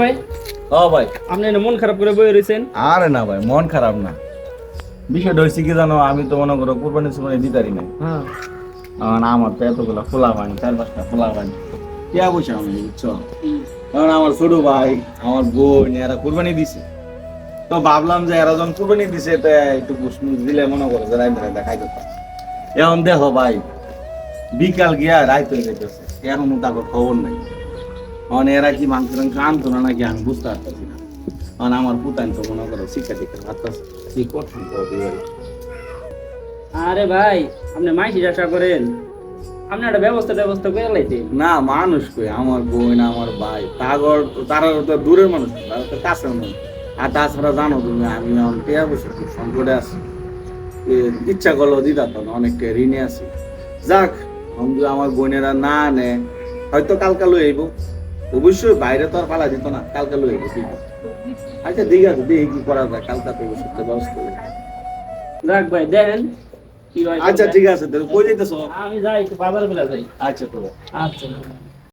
ভাই ও ভাই, আপনি এনে মন খারাপ করে বয়ে রয়েছেন। আরে না ভাই, মন খারাপ না। বিষয়টা হচ্ছে কি জানো, আমি তো মনে করো কুরবানি সুরবানি দিতারি না। হ্যাঁ কারণ আমার তো এতগুলো খোলা বানি, 4-5টা খোলা বানি, টিয়া পয়সা আমি বুঝছো। কারণ আমার ছোট ভাই, আমার বোন এরা কুরবানি দিছে, তো ভাবলাম যে এরা যখন কুরবানি দিছে তো একটু বুসমুস দিলে মনে করো যে রাইতে রাইতে খাইতে পারে। এখন দেখো ভাই, বিকাল গিয়া রাইত হয়ে যেতেছে, এখনো তাকে খবর নাই। এখন এরা কি মাংস টাংস আনতো না নাকি আমি বুঝতে পারতেছি না। কারণ আমার পুতান তো মনে করো শিক্ষা টিক্ষা হারতেছে, কি করতাম কবে। আরে ভাই আপনি মাইসি আশা করেন, আপনি একটা ব্যবস্থা করে লাইতে। না মানুষ কই, আমার বোন আমার ভাই তাগর, তারা তো দূরের মানুষ না, তারা তো কাছের মানুষ। আর তাছাড়া জানো তুমি আমি এখন টিয়া বসে খুব সংকটে আছি, ইচ্ছা করলো দিদা তো না, অনেকটা ঋণে আছি। যাক, আমি আমার বোনেরা না নে, হয়তো কালকে লই আইব। অবশ্যই বাইরে তো আর পালা দিত না, কালকে লই আইব ঠিক আছে। আচ্ছা ঠিক আছে, দেখি কি করা যায়, কালকে তো অবশ্যই ব্যবস্থা করবো। যাক ভাই দেন কি হয় আচ্ছা ঠিক আছে, তাহলে কই যেতেছো? আমি যাই একটু বাজারে বেলা যাই। আচ্ছা তো আচ্ছা